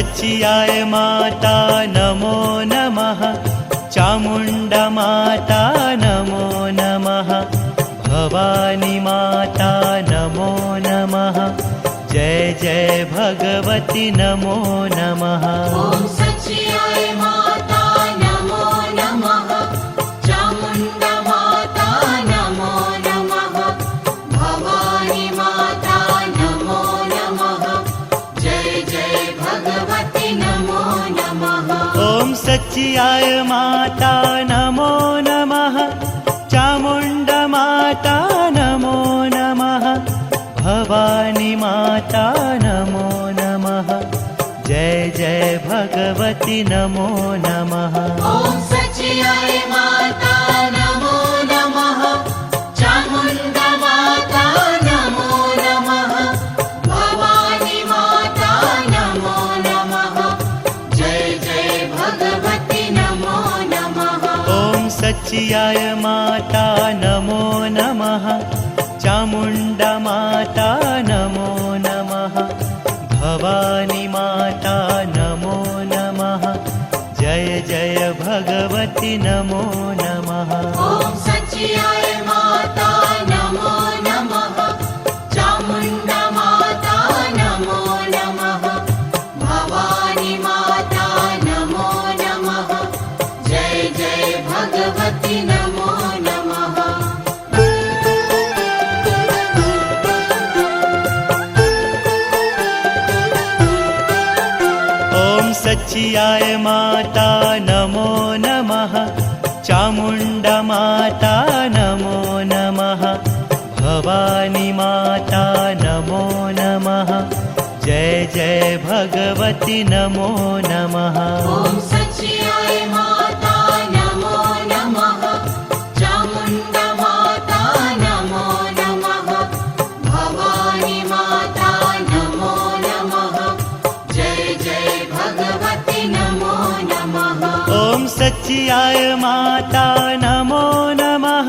सच्चियाय माता नमो नमः। चामुण्डा माता नमो नमः। भवानी माता नमो नमः। जय जय भगवती नमो नमः। ॐ सच्चियाय माता नमो नमः। चामुण्डा माता नमो नमः। भवानी माता नमो नमः। जय जय भगवती नमो नमः। ॐ सच्चियाय माता नमो नमः। चामुण्डा माता नमो नमः। भवानी माता नमो नमः। जय जय भगवती नमो नमः। ॐ सच्चियाय माता नमो नमः। चामुण्डा माता नमो नमः। भवानी माता नमो नमः। जय जय भगवती नमो नमः। ॐ सच्चियाय माता नमो नमः। चामुण्डा माता नमो नमः। भवानी माता नमो नमः। जय जय भगवती नमो नमः। ॐ सच्चियाय माता नमो नमः। चामुण्डा माता नमो नमः। भवानी माता नमो नमः। जय जय भगवती नमो नमः। ॐ सच्चियाय माता नमो नमः। चामुण्डा माता नमो नमः। भवानी माता नमो नमः। जय जय भगवती नमो नमः। ॐ सच्चियाय माता नमो नमः। चामुण्डा माता नमो नमः। भवानी माता नमो नमः। जय जय भगवती नमो नमः। ॐ सच्चियाय माता नमो नमः।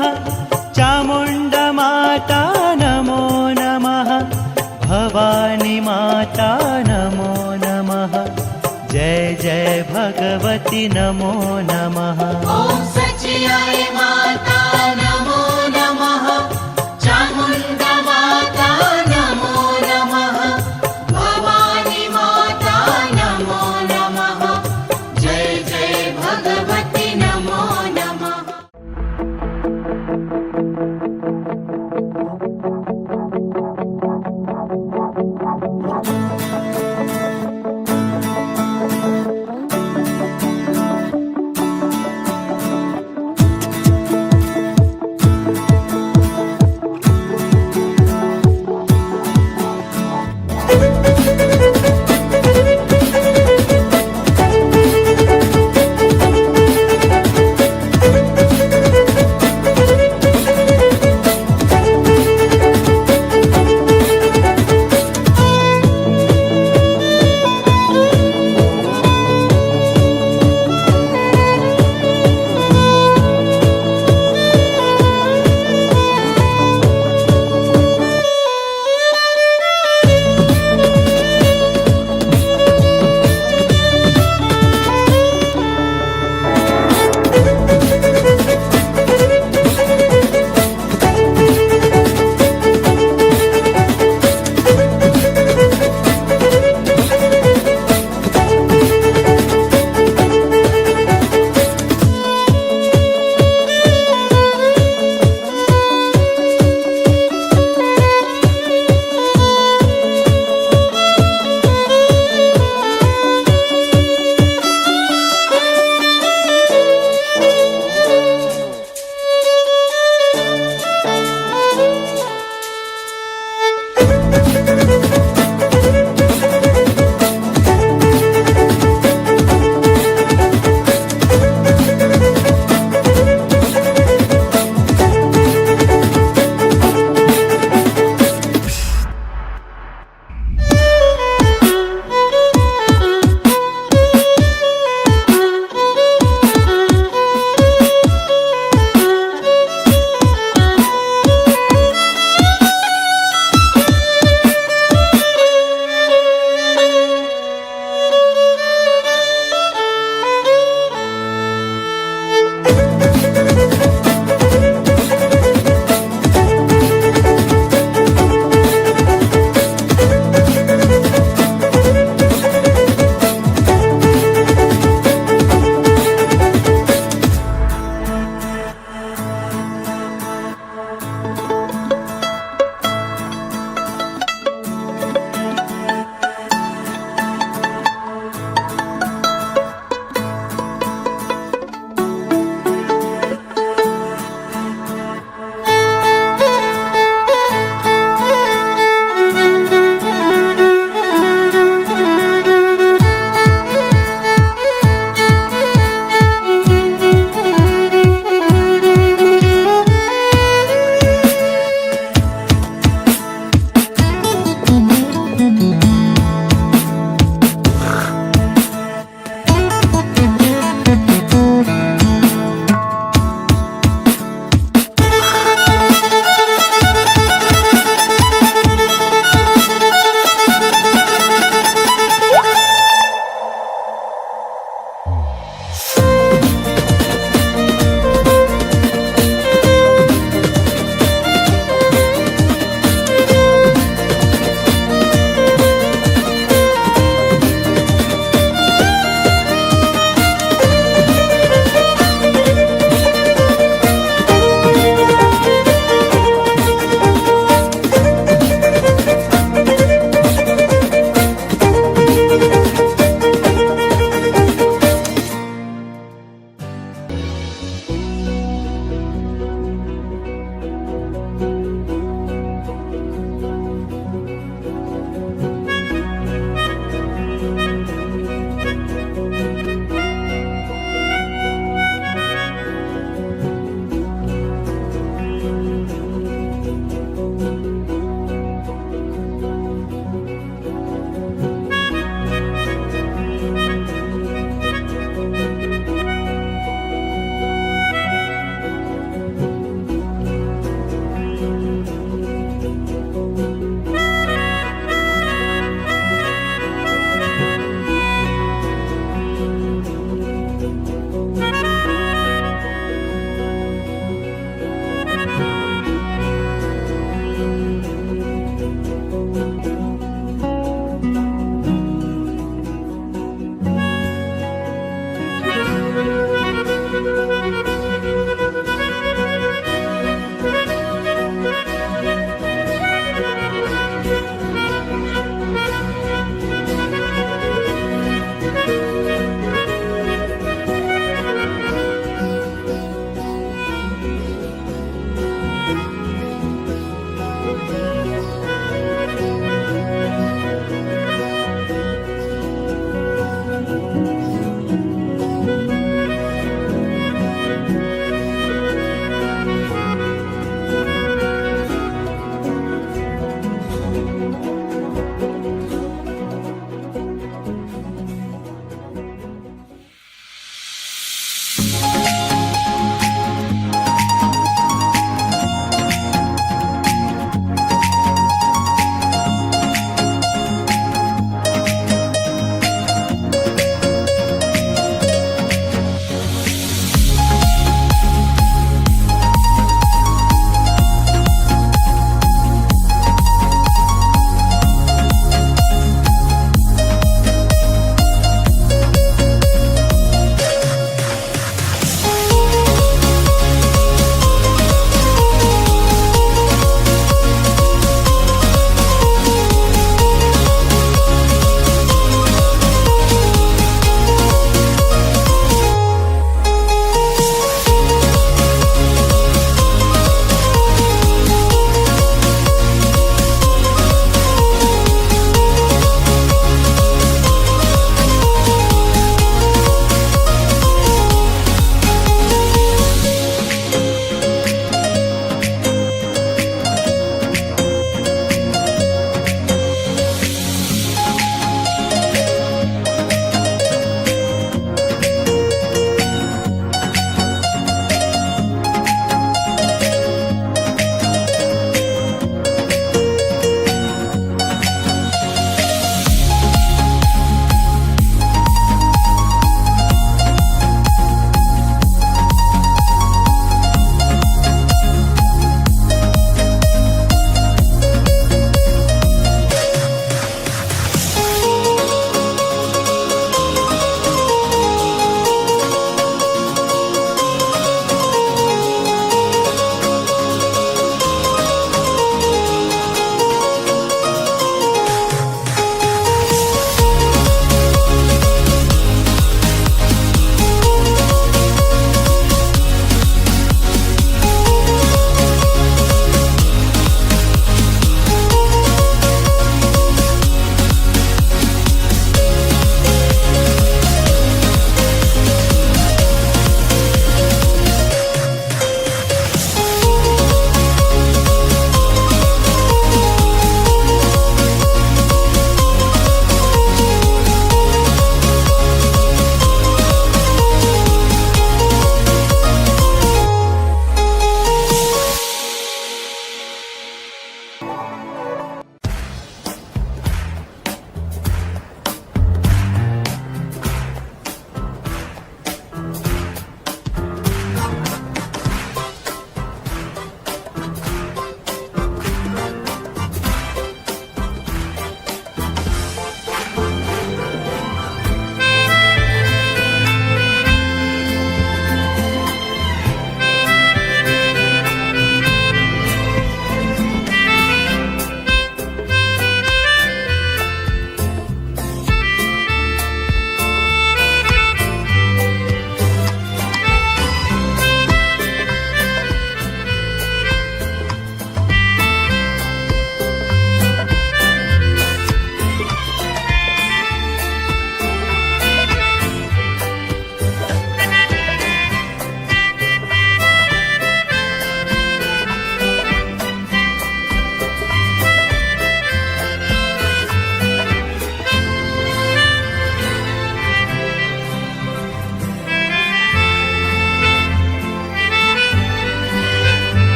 चामुण्डा माता नमो नमः। भवानी माता नमो नमः। जय जय भगवती नमो नमः। ॐ सच्चियाय माता नमो नमः। चामुण्डा माता नमो नमः। भवानी माता नमो नमः। जय जय भगवती नमो नमः।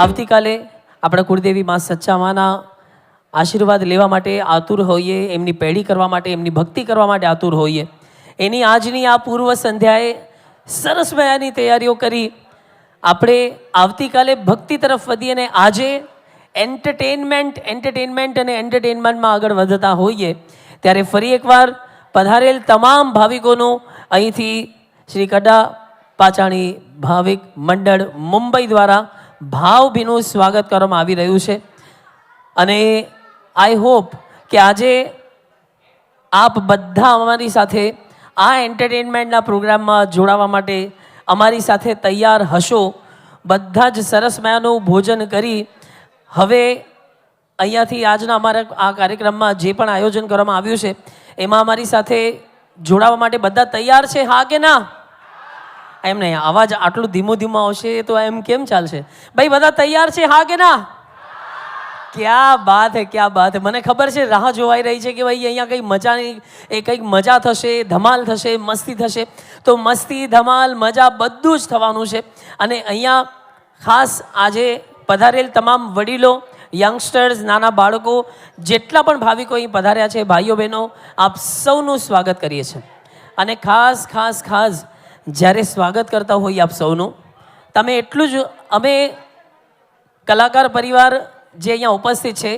આવતીકાલે આપણા કુળદેવી માં સચ્ચા માના આશીર્વાદ લેવા માટે આતુર હોઈએ, એમની પેઢી કરવા માટે, એમની ભક્તિ કરવા માટે આતુર હોઈએ. એની આજની આ પૂર્વ સંધ્યાએ સરસ મજાની તૈયારીઓ કરી આપણે આવતીકાલે ભક્તિ તરફ વધીએ અને આજે એન્ટરટેનમેન્ટ અને એન્ટરટેનમેન્ટમાં આગળ વધતા હોઈએ ત્યારે ફરી એકવાર પધારેલ તમામ ભાવિકોનું અહીંથી શ્રી કડા પાચાણી ભાવિક મંડળ મુંબઈ દ્વારા ભાવભીનું સ્વાગત કરવામાં આવી રહ્યું છે. અને આઈ હોપ કે આજે આપ બધા અમારી સાથે આ એન્ટરટેનમેન્ટના પ્રોગ્રામમાં જોડાવા માટે અમારી સાથે તૈયાર હશો. બધા જ સરસ મજાનું ભોજન કરી હવે અહીંયાથી આજના અમારા આ કાર્યક્રમમાં જે પણ આયોજન કરવામાં આવ્યું છે એમાં અમારી સાથે જોડાવા માટે બધા તૈયાર છે, હા કે ના? એમ નહીં, અવાજ આટલું ધીમો આવશે તો એમ કેમ ચાલશે? ભાઈ બધા તૈયાર છે, હા કે ના? ક્યાં બાત હે, ક્યાં બાત હે. મને ખબર છે રાહ જોવાઈ રહી છે કે ભાઈ અહીંયા કંઈક મજા થશે, ધમાલ થશે, મસ્તી થશે. તો મસ્તી, ધમાલ, મજા બધું જ થવાનું છે. અને અહીંયા ખાસ આજે પધારેલ તમામ વડીલો, યંગસ્ટર્સ, નાના બાળકો, જેટલા પણ ભાવિકો અહીં પધાર્યા છે, ભાઈઓ બહેનો, આપ સૌનું સ્વાગત કરીએ છીએ. અને ખાસ જ્યારે સ્વાગત કરતા હોઈએ આપ સૌનું, તમે એટલું જ, અમે કલાકાર પરિવાર જે અહીંયા ઉપસ્થિત છે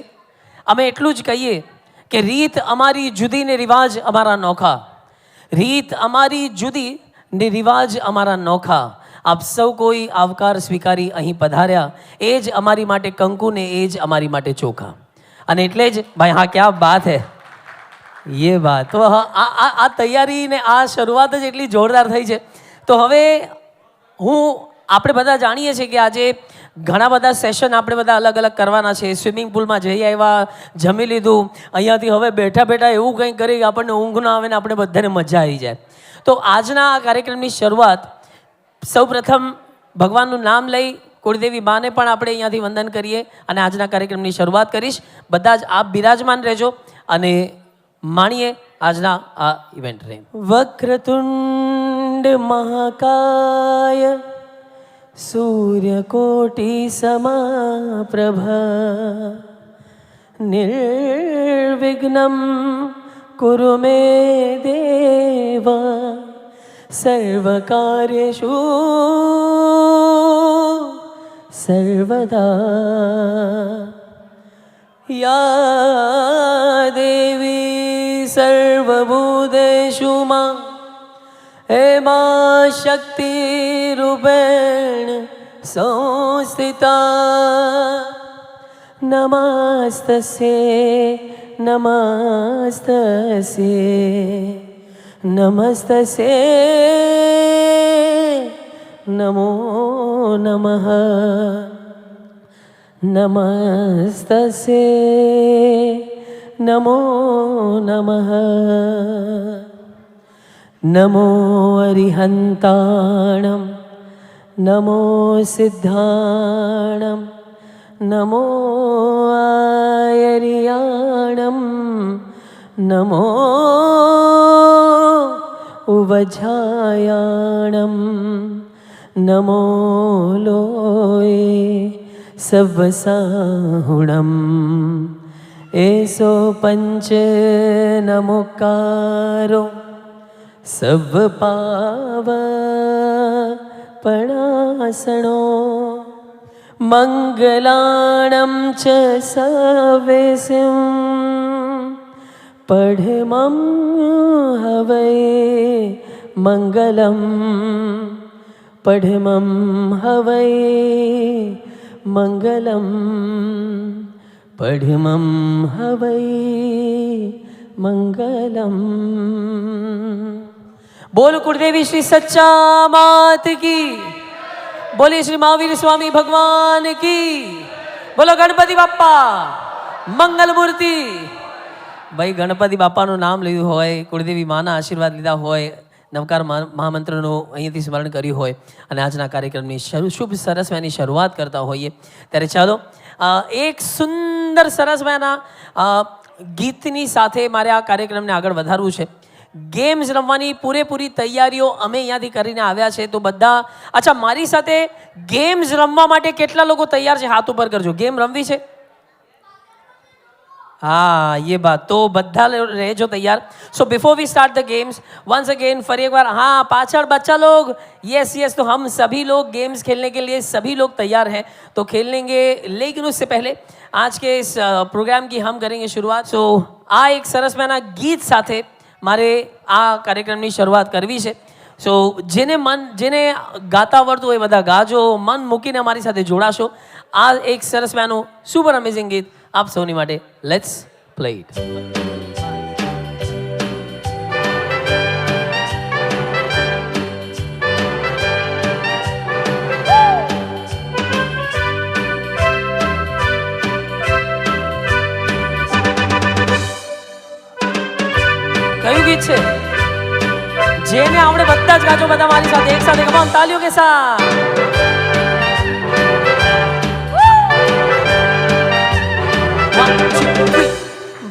અમે એટલું જ કહીએ કે રીત અમારી જુદી ને રિવાજ અમારા નોખા. રીત અમારી જુદી ને રિવાજ અમારા નોખા. આપ સૌ કોઈ આવકાર સ્વીકારી અહીં પધાર્યા એ જ અમારી માટે કંકુ ને એ જ અમારી માટે ચોખા. અને એટલે જ ભાઈ હા ક્યાં બાત હે, ये बात. તો આ તૈયારી ને આ શરૂઆત જ એટલી જોરદાર થઈ છે. તો હવે આપણે બધા જાણીએ છીએ કે આજે ઘણા બધા સેશન આપણે બધા અલગ અલગ કરવાના છે. સ્વિમિંગ પુલમાં જઈ આવ્યા, જમી લીધું, અહીંયાથી હવે બેઠા એવું કંઈક કરી આપણને ઊંઘ ના આવે ને આપણે બધાને મજા આવી જાય. તો આજના આ કાર્યક્રમની શરૂઆત સૌ પ્રથમ ભગવાનનું નામ લઈ કુળદેવી માને પણ આપણે અહીંયાથી વંદન કરીએ અને આજના કાર્યક્રમની શરૂઆત કરીશ. બધા જ આપ બિરાજમાન રહેજો અને માણીએ આજના આ ઇવેન્ટને. વક્રતુંડ મહાકાય सूर्यकोटि समाप्रभा निर्विघ्नं कुरु मे देव सर्वकार्येषु सर्वदा. या देवी सर्वभूतेषु मां हे मां शक्ति रूपेण संस्थिता नमस्तस्यै नमस्तस्यै नमो नमः नमस्तस्यै नमो नमः. नमो अरिहन्ताणं नमो सिद्धाणं नमो आयर्याणं नमो उवझायाणं नमो लोये सवसाहुणं एसो पंच नमोकारो सब पावपणासनो मंगलाणं च सवेसिं पढ़मं हवै मंगलम् पढ़मं हवै मंगलम् पढ़मं हवै मंगलम्. बोल कुलदेवी श्री सच्चा मात की, बोले श्री महावीर स्वामी भगवान की, बोलो गणपति बाप्पा मंगल मूर्ति. भाई गणपति बाप्पाનું નામ લીધું હોય, કુળદેવી માના આશીર્વાદ લીધા હોય, નવકાર મહામંત્રનું અહીંયાથી સ્મરણ કર્યું હોય અને આજના કાર્યક્રમની શુભ સરસ મજાની શરૂઆત કરતા હોઈએ ત્યારે ચાલો એક સુંદર સરસ મજાના ગીતની સાથે મારે આ કાર્યક્રમને આગળ વધારવું છે. ગેમ્સ રમવાની પૂરેપૂરી તૈયારીઓ અમે અહીંયાથી કરીને આવ્યા છે. તો બધા અચ્છા, મારી સાથે ગેમ્સ રમવા માટે કેટલા લોકો તૈયાર છે? હાથ ઉપર કરજો. ગેમ રમવી છે? हाँ, ये बात तो બધા રહેજો તૈયાર. So before we start the games once again फरी एक बार हाँ पाछड़ बच्चा लोग यस यस. तो हम सभी लोग गेम्स खेलने के लिए सभी लोग तैयार हैं तो खेलेंगे. लेकिन उससे पहले आज के इस प्रोग्राम की हम करेंगे शुरुआत. सो આ એક સરસ મજાના ગીત સાથે મારે આ કાર્યક્રમની શરૂઆત કરવી છે. સો જેને ગાતા આવડતું હોય બધા ગાજો, મન મૂકીને અમારી સાથે જોડાશો. આ એક સરસ મજાનું સુપર અમેઝિંગ ગીત આપ સૌની માટે. Let's play it. કયું ગીત છે? જેને આવડે બધા જ ગાજો, બધા મારી સાથે એક સાથે. કમાન તાલીઓ કે સાથ.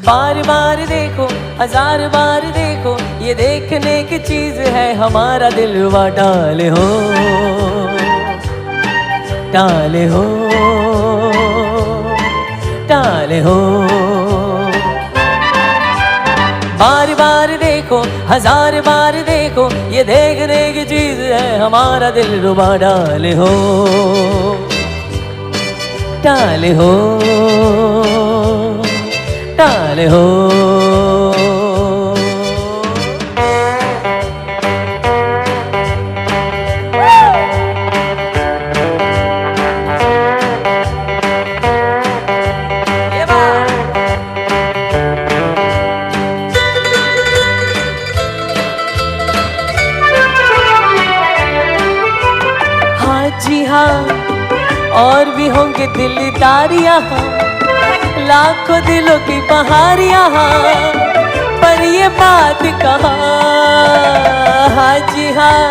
बार बार देखो, हजार बार देखो, ये देखने की चीज है हमारा दिलवा. डाले हो डाले हो डाले हो. बार बार देखो, हजार बार देखो, ये देखने की चीज है हमारा दिलवा. डाले हो डाले हो डाले हो. हाँ जी हाँ, और भी होंगे दिलदारियाँ, लाखों दिलों की बहारियाँ, पर ये बात कहाँ. हाँ जी हाँ,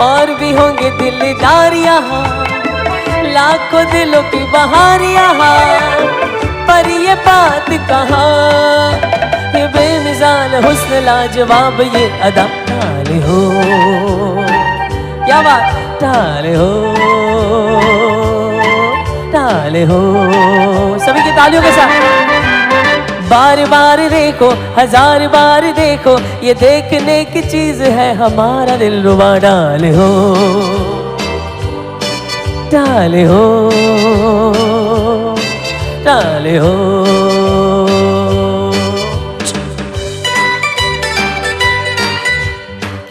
और भी होंगे दिलदारियाँ, लाखों दिलों की बहारियाँ, पर ये बात कहाँ. ये बेमिसाल हुस्न लाजवाब ये अदा. डाले हो, क्या बात. डाले हो डाले हो. सभी की तालियों के साथ. बार बार देखो, हजार बार देखो, ये देखने की चीज है हमारा दिलरुबा. डाले हो डाले हो डाले हो.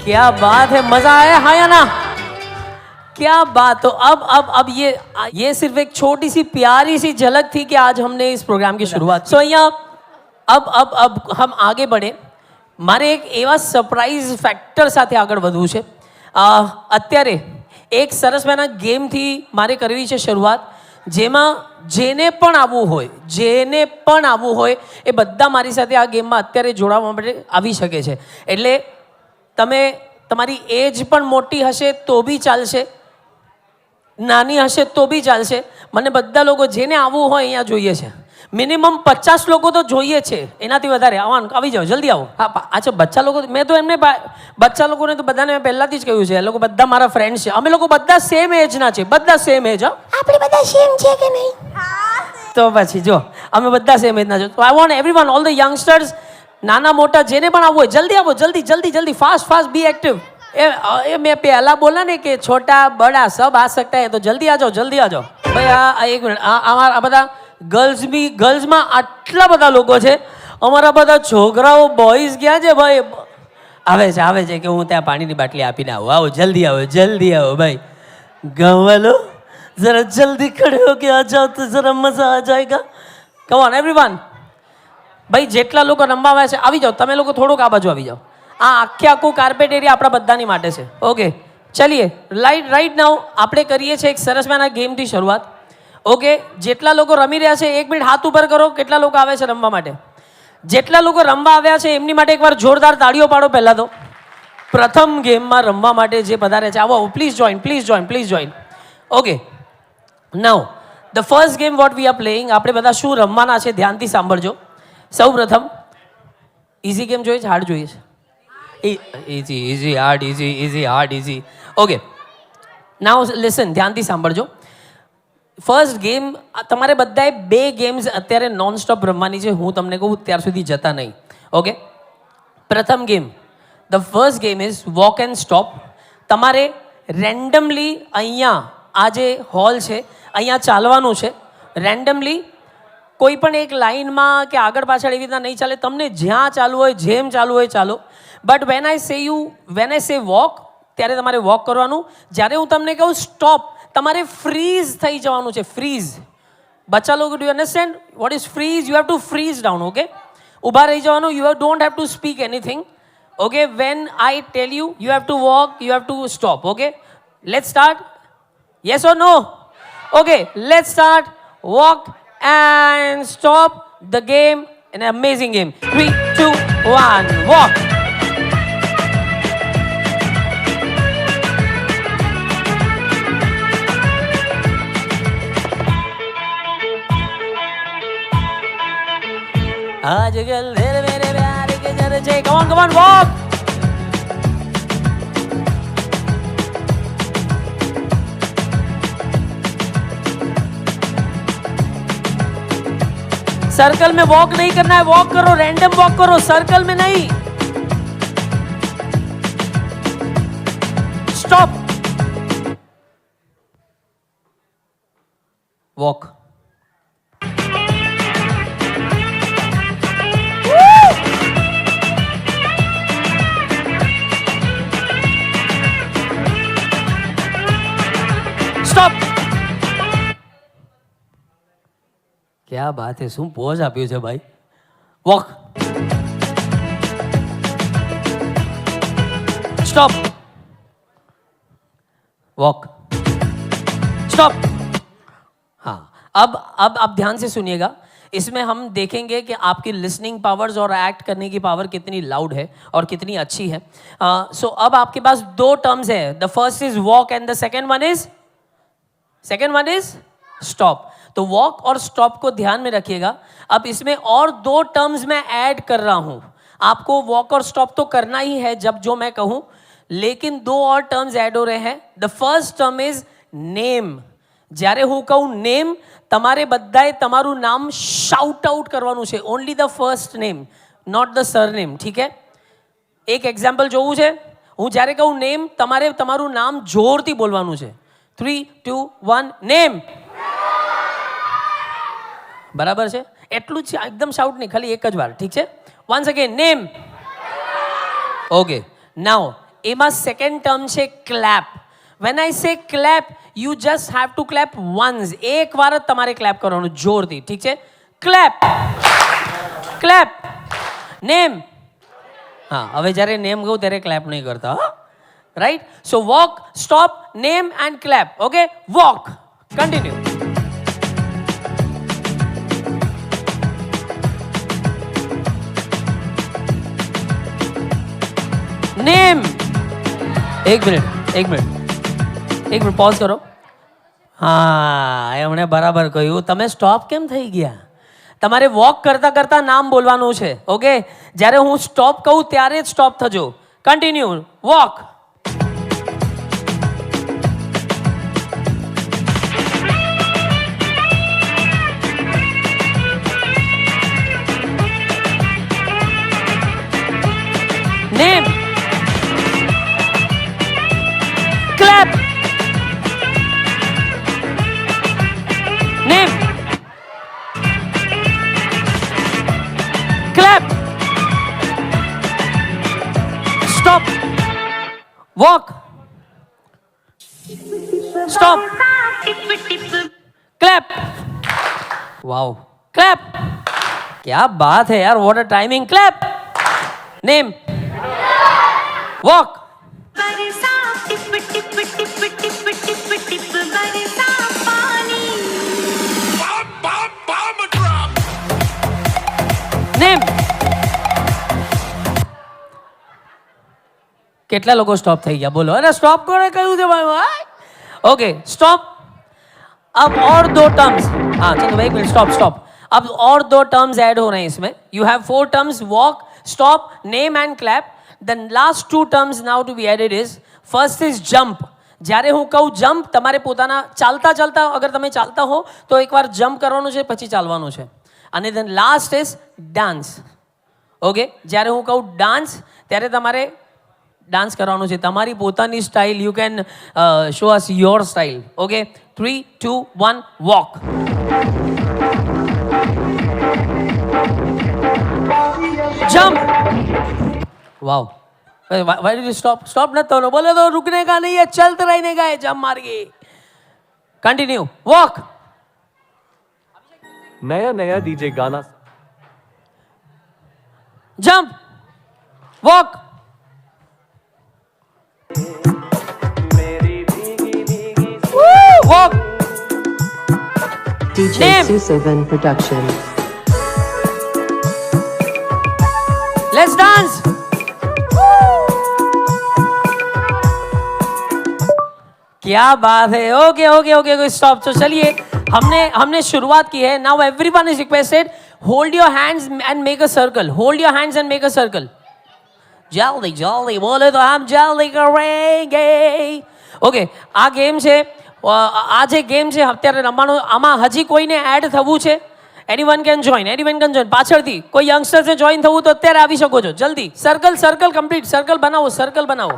क्या बात है, मजा आया हाँ या ना? क्या बात. तो अब ये सिर्फ एक छोटी सी प्यारी सी झलक थी कि आज हमने इस प्रोग्राम की शुरुआत. सो અહીંયા अब हम आगे बढ़े. મારે એક એવા સરપ્રાઈઝ ફેક્ટર સાથે આગળ વધવું છે. અત્યારે એક સરસ મજાના ગેમથી મારે કરવી છે શરૂઆત, જેમાં જેને પણ આવવું હોય એ બધા મારી સાથે આ ગેમમાં અત્યારે જોડાવા માટે આવી શકે છે. એટલે તમે તમારી એજ પણ મોટી હશે તો બી ચાલશે, નાની હશે તો બી ચાલશે. મને બધા લોકો જેને આવવું હોય અહીંયા જોઈએ છે. મિનિમમ 50 લોકો તો જોઈએ છે, એનાથી વધારે આવવાનું. આવી જાઓ, જલ્દી આવો. હા અચ્છા, બચ્ચા લોકો મેં તો એમને બચ્ચા લોકોને તો બધાને મેં પહેલાથી જ કહ્યું છે, એ લોકો બધા મારા ફ્રેન્ડ છે. અમે લોકો બધા સેમ એજના છે, બધા સેમ એજ. આપણે બધા સેમ છે કે નહીં? તો પછી જો અમે બધા સેમ એજના છે. તો I want everyone, all the youngsters, નાના મોટા જેને પણ આવવું હોય જલ્દી આવો, જલ્દી ફાસ્ટ બી एक्टिव. ये मैं पहला बोला ने कि छोटा बड़ा सब आ सकता है, तो जल्दी आ जाओ भाई. आ एक मिनट, आ બધા ગર્લ્સમાં આટલા બધા લોકો છે. અમારા બધા છોકરાઓ બોયઝ ક્યાં છે ભાઈ? આવે છે કે હું ત્યાં પાણીની બાટલી આપીને આવું. આવો જલ્દી આવો ભાઈ. ગાँव वालों जरा जल्दी खड़े हो के आ जाओ तो जरा मजा आ जाएगा. Come on everyone. ભાઈ જેટલા લોકો રમવા આવ્યા છે આવી જાઓ. તમે લોકો થોડુંક આ બાજુ આવી જાઓ. આ આખું કાર્પેટ એરિયા આપણા બધાની માટે છે. ઓકે ચલીએ. રાઈટ નાઉ આપણે કરીએ છીએ એક સરસ મજાના ગેમથી શરૂઆત. ઓકે, જેટલા લોકો રમી રહ્યા છે 1 મિનિટ હાથ ઉપર કરો. કેટલા લોકો આવે છે રમવા માટે? જેટલા લોકો રમવા આવ્યા છે એમની માટે એકવાર જોરદાર તાળીઓ પાડો. પહેલા તો પ્રથમ ગેમમાં રમવા માટે જે પધારે છે આવો, please join. Okay, now the first game what we are playing. આપણે બધા શું રમવાના છે ધ્યાનથી સાંભળજો. સૌ પ્રથમ ઇઝી ગેમ જોઈએ છે, હાર્ડ જોઈએ છે? easy, easy, hard, easy, easy, hard, easy. Okay. Now listen, ધ્યાનથી સાંભળજો. ફર્સ્ટ ગેમ તમારે બધાએ 2 ગેમ્સ અત્યારે નોન સ્ટોપ રમવાની છે. હું તમને કહું ત્યાર સુધી જતા નહીં. ઓકે. પ્રથમ game, the first game is walk and stop. તમારે રેન્ડમલી અહીંયા આ જે હોલ છે અહીંયા ચાલવાનું છે. રેન્ડમલી કોઈ પણ એક લાઇનમાં કે આગળ પાછળ એવી રીતના નહીં ચાલે. તમને જ્યાં ચાલવું હોય જેમ ચાલવું હોય ચાલો. બટ વેન આઈ સે વોક ત્યારે તમારે વોક કરવાનું. જ્યારે હું તમને કહું સ્ટોપ તમારે ફ્રીઝ થઈ જવાનું છે. ફ્રીઝ. બચ્ચા લોકો do understand what is freeze? You have to freeze down. Okay. ઊભા રહી જવાનું. You don't have to speak anything. Okay. When I tell you you have to walk, you have to stop. Okay. Let's start. Yes or no? Okay. Let's start. Walk and stop the game. An amazing game. 3, 2, 1, walk. आजकल मेरे मेरे प्यार के चर्चे. Come on, walk. Circle में walk नहीं करना है. वॉक करो, रैंडम वॉक करो, सर्कल में नहीं. स्टॉप. वॉक. स्टॉप. क्या बात है, શું પોઝ આપ્યો છે ભાઈ. વોક. स्टॉप. वॉक. स्टॉप. हाँ, अब आप ध्यान से सुनिएगा. इसमें हम देखेंगे कि आपकी लिसनिंग पावर्स और एक्ट करने की पावर कितनी लाउड है और कितनी अच्छी है. सो अब आपके पास 2 टर्म्स है. The first is walk and the second one is stop. तो वॉक और स्टॉप को ध्यान में रखिएगा. अब इसमें और 2 टर्म्स मैं ऐड कर रहा हूं. आपको वॉक और स्टॉप तो करना ही है जब जो मैं कहूं, लेकिन 2 और टर्म्स ऐड हो रहे हैं. The first term is name. જ્યારે હું કહું નેમ તમારે બધાએ તમારું નામ શાઉટ આઉટ કરવાનું છે. Only the first name, not the surname. ઠીક है. એક એક્ઝામ્પલ જોવું છે. હું જ્યારે કહું નેમ તમારે તમારું નામ જોરથી બોલવાનું છે. 3, 2, 1 નેમ. બરાબર છે? એટલું જ એકદમ શાઉટ નહીં, ખાલી એક જ વાર. ઠીક છે. Once again name. ઓકે. નાઉ એમાં સેકન્ડ ટર્મ છે ક્લેપ. વેન આઈ સે clap you just have to clap once. એક વાર જ તમારે ક્લેપ કરવાનું જોરથી. ઠીક છે. ક્લેપ. ક્લેપ. નેમ. હા, હવે જ્યારે નેમ કહું ત્યારે ક્લેપ નહીં કરતા. Right. So walk, stop, name and clap. Okay. Walk. Continue. Name. એક મિનિટ પોઝ કરો. હા, એમણે બરાબર કહ્યું. તમે સ્ટોપ કેમ થઈ ગયા? તમારે વોક કરતા કરતા નામ બોલવાનું છે. ઓકે. જ્યારે હું સ્ટોપ કહું ત્યારે જ સ્ટોપ થજો. Continue. Walk. Name. Clap. Name. Clap. Stop. Walk. Stop. Clap. Wow. Clap. क्या बात है यार. What a timing. Clap. Name. Walk. Name. કેટલા લોકો સ્ટોપ થઈ ગયા બોલો? અરે સ્ટોપ કોણે કહ્યું છે ભાઈ? Okay stop. अब और 2 टर्म्स. हाँ चलो भाई स्टॉप. अब और 2 टर्म्स ऐड हो रहे हैं इसमें. You have 4 terms walk, stop, name and clap. The last two terms now to be added is, first is jump. જ્યારે હું કહું જમ્પ, તમારે પોતાના ચાલતા ચાલતા, અગર તમે ચાલતા હો તો એકવાર જમ્પ કરવાનું છે, પછી ચાલવાનું છે. અને then last is dance. Okay, જ્યારે હું કહું ડાન્સ ત્યારે તમારે ડાન્સ કરવાનું છે, તમારી પોતાની style. You can show us your style. Okay, 3, 2, 1, walk. Jump. Wow. Why did you stop? Stop मत करो. बोले तो रुकने का नहीं है, चलते रहने का है. जंप मार के कंटिन्यू. वॉक. नया नया डीजे गाना. Jump. Walk. Walk. DJ Name. Susavan Production. Let's dance. क्या बात है. Okay okay okay okay, stop. तो चलिए, हमने शुरुआत की है. Now everyone is requested, hold your hands and make a circle. Hold your hands and make a circle. जल्दी जल्दी बोले तो हम जल्दी करेंगे. ओके, આ ગેમ છે, આ જે ગેમ છે અત્યારે રમવાનું, આમાં હજી કોઈને એડ થવું છે? Anyone can join, anyone can join. પાછળથી કોઈ યંગસ્ટર્સને જોઈન થવું તો અત્યારે આવી શકો છો. જલ્દી સર્કલ સર્કલ કમ્પ્લીટ. સર્કલ બનાવો, સર્કલ બનાવો,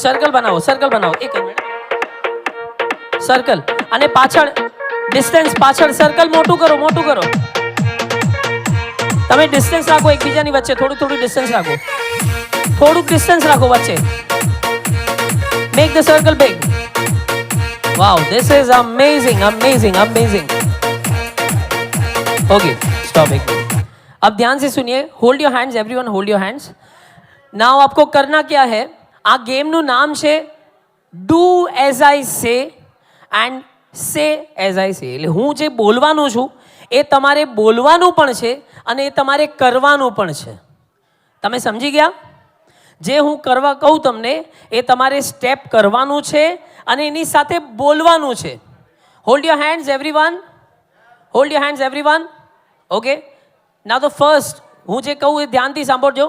સર્કલ બનાવો, સર્કલ બનાવો. એક મિનિટ. સર્કલ અને પાછળ ડિસ્ટન્સ, પાછળ સર્કલ મોટું કરો, મોટું કરો. તમે ડિસ્ટન્સ રાખો એકબીજાની વચ્ચે, થોડું થોડું ડિસ્ટન્સ રાખો, થોડુંક ડિસ્ટન્સ રાખો વચ્ચે. Make the circle big. Wow, this is amazing, amazing amazing. Okay, stop. एक अब ध्यान से सुनिए. Hold your hands, everyone hold your hands. Now आपको करना क्या है, આ ગેમનું નામ છે ડુ એઝ આઈ સે એન્ડ સે એઝ આઈ સે. એટલે હું જે બોલવાનું છું એ તમારે બોલવાનું પણ છે અને એ તમારે કરવાનું પણ છે. તમે સમજી ગયા? જે હું કરવા કહું તમને એ તમારે સ્ટેપ કરવાનું છે અને એની સાથે બોલવાનું છે. Hold your hands everyone, hold your hands everyone. Okay, now the first, હું જે કહું એ ધ્યાનથી સાંભળજો.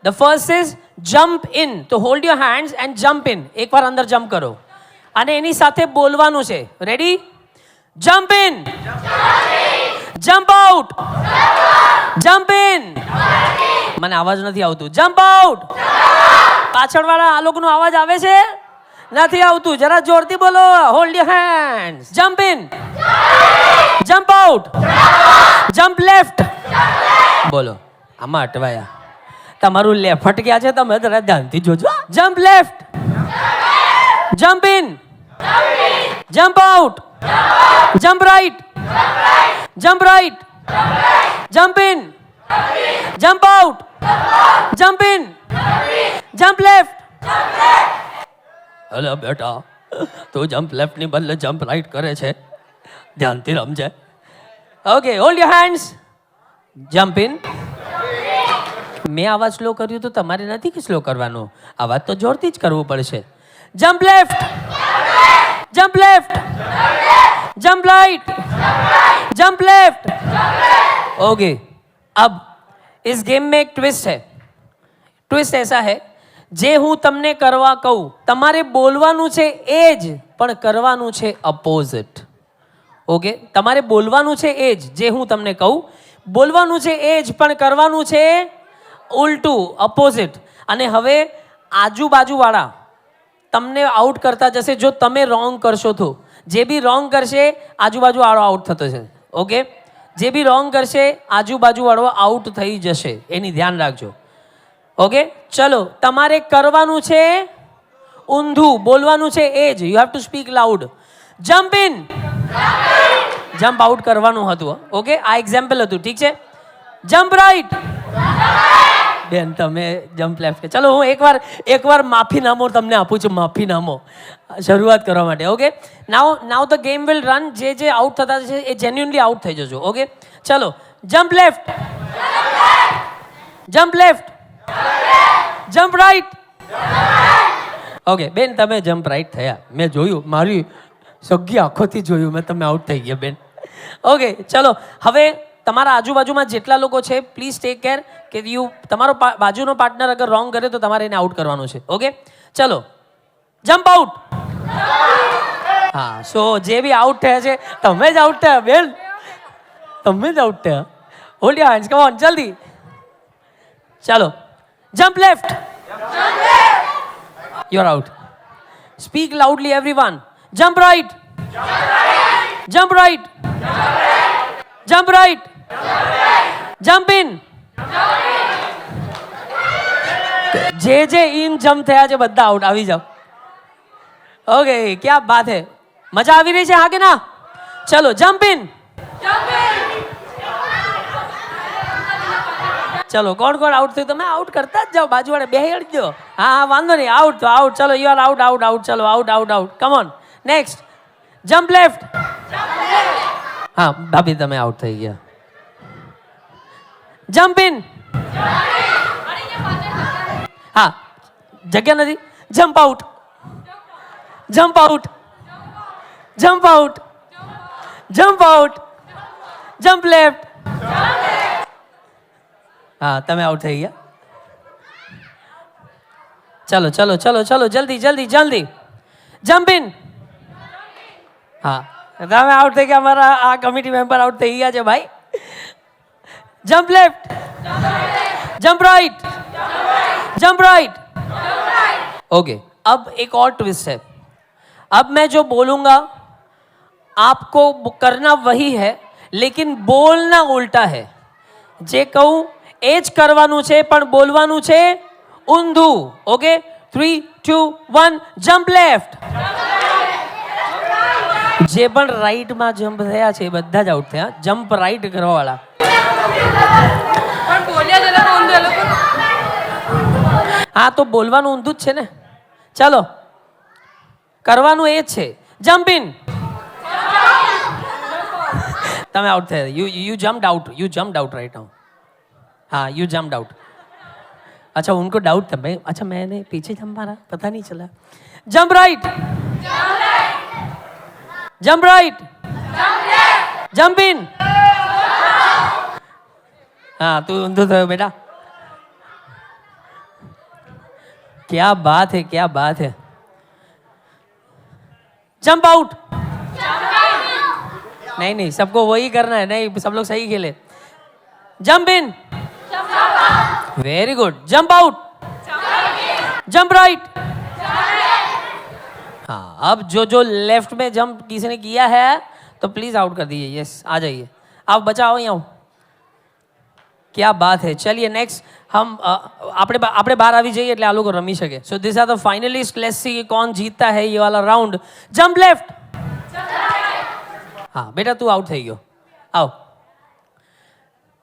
The first is jump in. તો hold your hands and jump in. એકવાર અંદર જમ્પ કરો અને એની સાથે બોલવાનું છે. Ready? Jump in, jump out, jump in. મને અવાજ નથી આવતું. Jump out. પાછળવાળા આ લોકોનો અવાજ આવે છે? નથી આવતું. જરા જોરથી બોલો. Hold your hands. Jump in, jump out, jump left. બોલો. આમાં અટવાયા. તમારું લેફ્ટ ક્યાં છે? તમે જરા ધ્યાનથી જોજો. Jump left, jump in, jump out, jump right, jump right, jump in, jump out, jump in, jump left. Hello બેટા, તું જમ્પ લેફ્ટ ની બદલે જમ્પ રાઈટ કરે છે. ધ્યાનથી રમજે. Okay, hold your hands. Jump in. મેં આવાજ સ્લો કર્યું તો તમારે નથી કે સ્લો કરવાનો, આવાજ તો જોરથી જ કરવું પડશે. Jump left, jump left, jump right, jump left. Okay, अब इस गेम में एक ट्विस्ट है. ट्विस्ट ऐसा है, જે હું તમને કરવા કહું તમારે બોલવાનું છે એ જ, પણ કરવાનું છે અપોઝિટ. ઓકે, તમારે બોલવાનું છે એ જ, જે હું તમને કહું બોલવાનું છે એ જ, પણ કરવાનું છે ઉલટું, અપોઝિટ. અને હવે આજુબાજુવાળા તમને આઉટ કરતા જશે જો તમે રોંગ કરશો તો. જે બી રોંગ કરશે આજુબાજુવાળો આઉટ થતો છે. ઓકે, જે બી રોંગ કરશે આજુબાજુવાળો આઉટ થઈ જશે, એની ધ્યાન રાખજો. ઓકે, ચલો, તમારે કરવાનું છે ઊંધું, બોલવાનું છે એ જ. You have to speak loud. Jump in, jump out કરવાનું હતું. ઓકે, આ એક્ઝામ્પલ હતું, ઠીક છે. Jump right. બેન તમે જમ્પ લેફ્ટ. ચલો, હું એકવાર માફીનામો તમને આપું છું, માફીનામો શરૂઆત કરવા માટે. Okay, now the game will run. જે આઉટ થતા છે એ જેન્યુઅનલી આઉટ થઈ જજો. ઓકે, ચલો, jump left, jump left, jump right. Okay બેન, તમે જમ્પ રાઈટ થયા, મેં જોયું, મારી સગી આંખોથી જોયું મેં, તમે આઉટ થઈ ગયા બેન. ઓકે, ચલો, હવે તમારા આજુબાજુમાં જેટલા લોકો છે પ્લીઝ ટેક કેર કે તમારો બાજુનો પાર્ટનર અગર રોંગ કરે તો તમારે એને આઉટ કરવાનું છે. ઓકે, ચલો જમ્પ આઉટ. હા, સો જે બી આઉટ થયા છે તમે જ આઉટ થયા બેન, તમે જ આઉટ થયા. Hold your hands, come on, જલ્દી. ચાલો, jump left. You are out. Speak loudly everyone. Jump right. Jump right. Jump right. Jump in. જે ઇન જમ્પ થયા છે બધા આઉટ. આવી જાઓ. ઓકે, ક્યા બાત હે. મજા આવી રહી છે, હા કે ના? ચલો જમ્પ ઇન. ચલો કોણ કોણ આઉટ થયું તમે આઉટ કરતા જ જાઓ, બાજુવાળે બેહી દો. હા, વાંધો નહીં, આઉટ તો આઉટ. ચલો you are out out out. ચલો out out out. Come on, next. Jump left. હા ભાભી તમે આઉટ થઈ ગયા. Jump in. હા, જગ્યા નથી. Jump out. Jump out. Jump out. Jump out. Jump left. હા, તમે આઉટ થઈ ગયા. ચલો ચલો ચલો ચલો જલ્દી જલ્દી જલ્દી. Jump in. હા, તમે આઉટ થઈ ગયા. અમારા આ કમિટી મેમ્બર આઉટ થઈ ગયા છે ભાઈ. Jump left. Jump right. Jump right. Okay, अब एक और ट्विस्ट है. अब मैं जो बोलूंगा आपको करना वही है, लेकिन बोलना उल्टा है. जे कहूं एज करवानुं छे पण बोलवानुं छे ઊંધું. Okay, 3 2 1 jump left. જે પણ રાઈટમાં જમ્પ થયા છે એ બધા જ આઉટ થયા. જમ્પ રાઈટ કરવાવાળા. હા, તો બોલવાનું ઊંધું જ છે ને. ચાલો, કરવાનું એ જ છે. Jump in. તમે આઉટ થયા. You jumped out. You jumped out right now. हाँ, यू जम्प्ड आउट. अच्छा, उनको डाउट था. मैं अच्छा मैंने पीछे जंप मारा, पता नहीं चला. Jump right. Jump right. Jump in. हाँ, तू ઊંધું થયો બેટા. क्या बात है, क्या बात है. Jump out. नहीं नहीं, सबको वही करना है. नहीं, सब लोग सही खेले. Jump in. Very good. Jump out. Jump right. हाँ, अब जो लेफ्ट में जंप किसी ने किया है तो प्लीज आउट कर दीजिए. यस, आ जाइए. आप बचाओ यहाँ. क्या बात है. चलिए नेक्स्ट हम આપણે બહાર આવી જઈએ એટલે આ લોકો રમી શકે. So this are the finalist. Let's see कौन जीतता है ये वाला राउंड. Jump left. हाँ बेटा, तू आउट થઈ ગયો. आओ.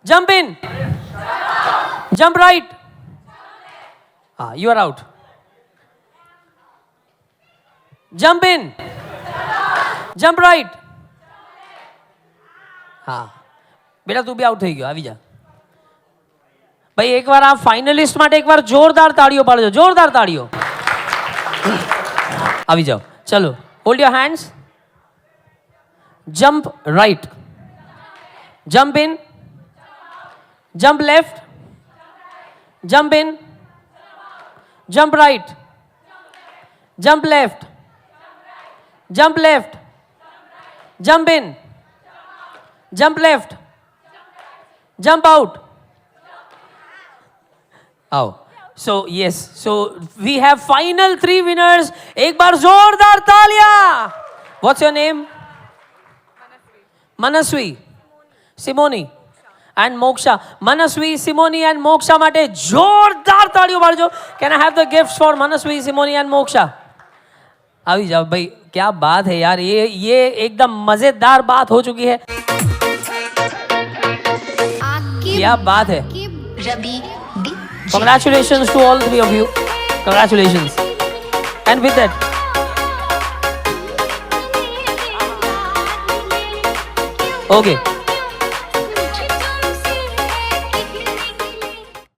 Jump in. Jump right. हाँ, you are out. Jump in. Jump right. हाँ बेटा, तू भी आउट થઈ ગયો. આવી જા ભાઈ. એક વાર આ ફાઇનલિસ્ટ માટે એક વાર જોરદાર તાળીઓ પાડજો. જોરદાર તાળીઓ. આવી જાઓ. ચલો, hold your hands. Jump right. Jump in. Jump left. Jump in. Jump right. Jump left. Jump left. Jump in. Jump left. Jump out. आओ. So yes, so we have final 3 winners. एक बार जोरदार तालियां. What's your name? Manaswi, Simoni and Moksha. Manaswi, Simoni and Moksha માટે જોરદાર તાળીઓ પાડજો. Can I have the gifts for Manaswi, Simoni and Moksha? આવી જાઓ ભાઈ. क्या बात है यार. ये एकदम मजेदार बात हो चुकी है. क्या बात है. Congratulations to all 3 of you. Congratulations. And with that, okay.